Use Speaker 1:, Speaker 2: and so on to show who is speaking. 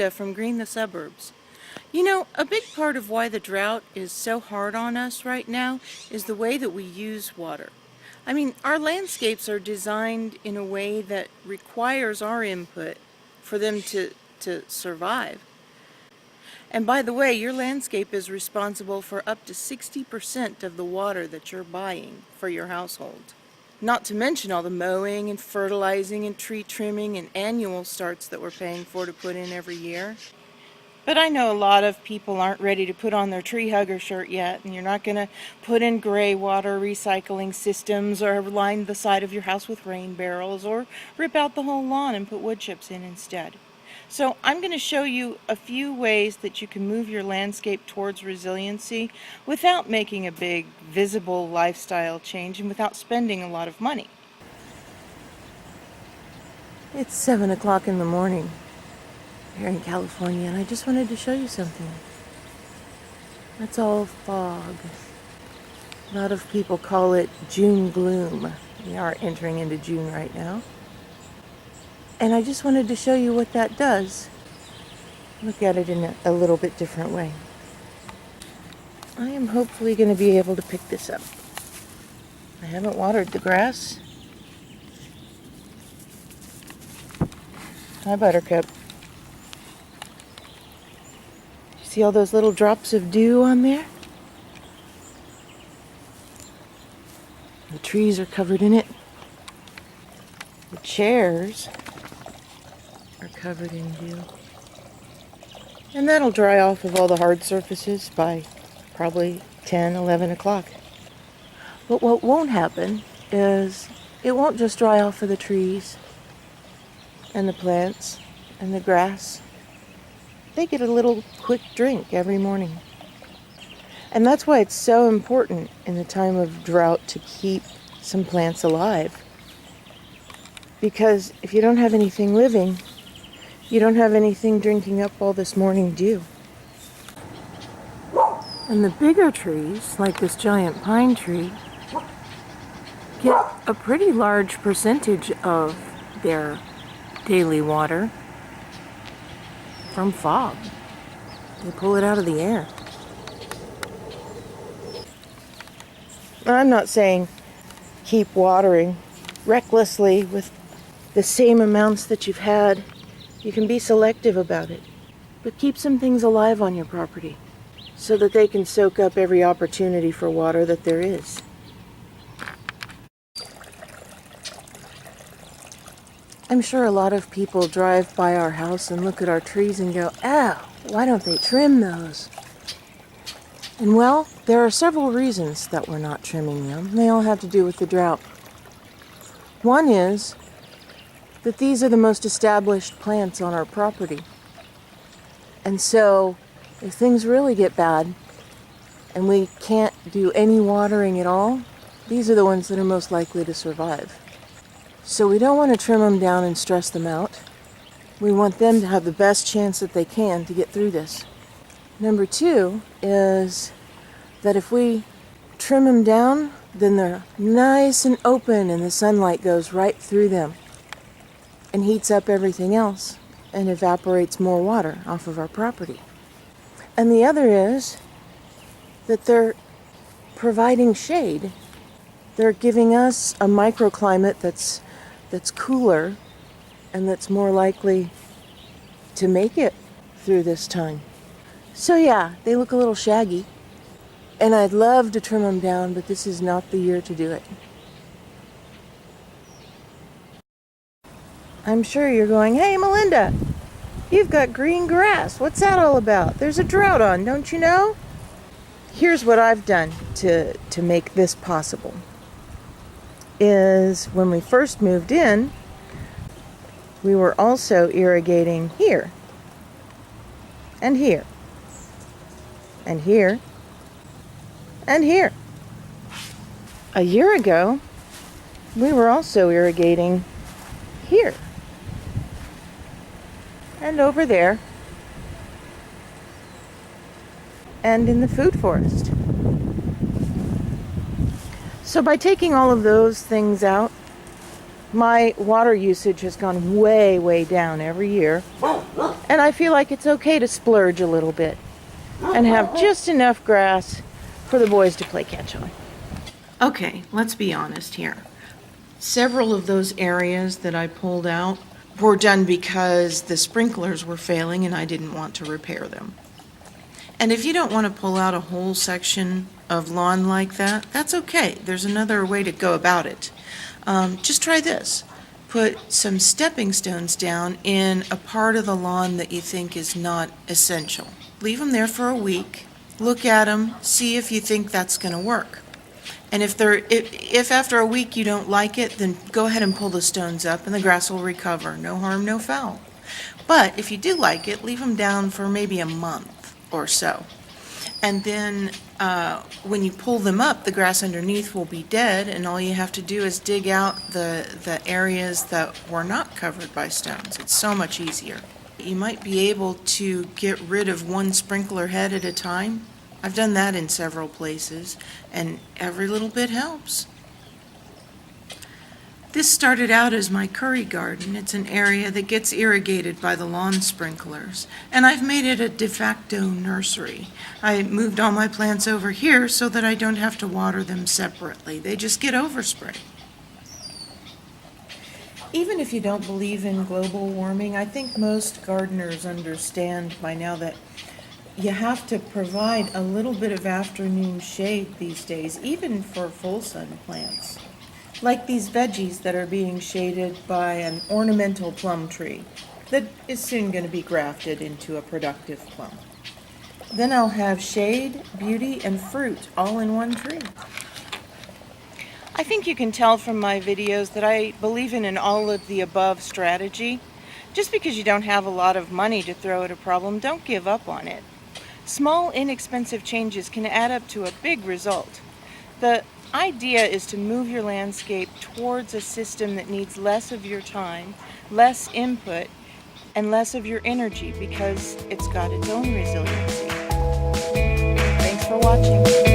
Speaker 1: Melinda from Green the Suburbs. You know, a big part of why the drought is so hard on us right now is the way that we use water. I mean, our landscapes are designed in a way that requires our input for them to survive. And by the way, your landscape is responsible for up to 60% of the water that you're buying for your household. Not to mention all the mowing and fertilizing and tree trimming and annual starts that we're paying for to put in every year. But I know a lot of people aren't ready to put on their tree hugger shirt yet, and you're not going to put in gray water recycling systems or line the side of your house with rain barrels or rip out the whole lawn and put wood chips in instead. So I'm going to show you a few ways that you can move your landscape towards resiliency without making a big visible lifestyle change and without spending a lot of money. It's 7 o'clock in the morning here in California, and I just wanted to show you something. That's all fog. A lot of people call it June gloom. We are entering into June right now. And I just wanted to show you what that does. Look at it in a little bit different way. I am hopefully going to be able to pick this up. I haven't watered the grass. Hi, Buttercup. See all those little drops of dew on there? The trees are covered in it. The chairs are covered in dew. And that'll dry off of all the hard surfaces by probably 10, 11 o'clock. But what won't happen is it won't just dry off of the trees and the plants and the grass. They get a little quick drink every morning. And that's why it's so important in the time of drought to keep some plants alive. Because if you don't have anything living, you don't have anything drinking up all this morning dew. And the bigger trees, like this giant pine tree, get a pretty large percentage of their daily water from fog. They pull it out of the air. I'm not saying keep watering recklessly with the same amounts that you've had. You can be selective about it, but keep some things alive on your property so that they can soak up every opportunity for water that there is. I'm sure a lot of people drive by our house and look at our trees and go, "Ow, why don't they trim those?" And well, there are several reasons that we're not trimming them. They all have to do with the drought. One is that these are the most established plants on our property. And so, if things really get bad and we can't do any watering at all, these are the ones that are most likely to survive. So we don't want to trim them down and stress them out. We want them to have the best chance that they can to get through this. Number two is that if we trim them down, then they're nice and open and the sunlight goes right through them and heats up everything else and evaporates more water off of our property. And the other is that they're providing shade. They're giving us a microclimate that's cooler and that's more likely to make it through this time. So yeah, they look a little shaggy, and I'd love to trim them down, but this is not the year to do it. I'm sure you're going, "Hey Melinda, you've got green grass. What's that all about? There's a drought on, don't you know?" Here's what I've done to make this possible. Is when we first moved in, we were also irrigating here, and here, and here, and here. A year ago, we were also irrigating here, and over there, and in the food forest. So by taking all of those things out, my water usage has gone way, way down every year. And I feel like it's okay to splurge a little bit and have just enough grass for the boys to play catch on. Okay, let's be honest here. Several of those areas that I pulled out were done because the sprinklers were failing and I didn't want to repair them. And if you don't want to pull out a whole section of lawn like that, that's okay. There's another way to go about it. Just try this. Put some stepping stones down in a part of the lawn that you think is not essential. Leave them there for a week. Look at them, see if you think that's going to work. And if after a week you don't like it, then go ahead and pull the stones up and the grass will recover. No harm, no foul. But if you do like it, leave them down for maybe a month or so. And then when you pull them up, the grass underneath will be dead, and all you have to do is dig out the areas that were not covered by stones. It's so much easier. You might be able to get rid of one sprinkler head at a time. I've done that in several places, and every little bit helps. This started out as my curry garden. It's an area that gets irrigated by the lawn sprinklers, and I've made it a de facto nursery. I moved all my plants over here so that I don't have to water them separately. They just get oversprayed. Even if you don't believe in global warming, I think most gardeners understand by now that you have to provide a little bit of afternoon shade these days, even for full sun plants. Like these veggies that are being shaded by an ornamental plum tree that is soon going to be grafted into a productive plum. Then I'll have shade, beauty, and fruit all in one tree. I think you can tell from my videos that I believe in an all-of-the-above strategy. Just because you don't have a lot of money to throw at a problem, don't give up on it. Small, inexpensive changes can add up to a big result. The idea is to move your landscape towards a system that needs less of your time, less input, and less of your energy because it's got its own resiliency. Thanks for watching.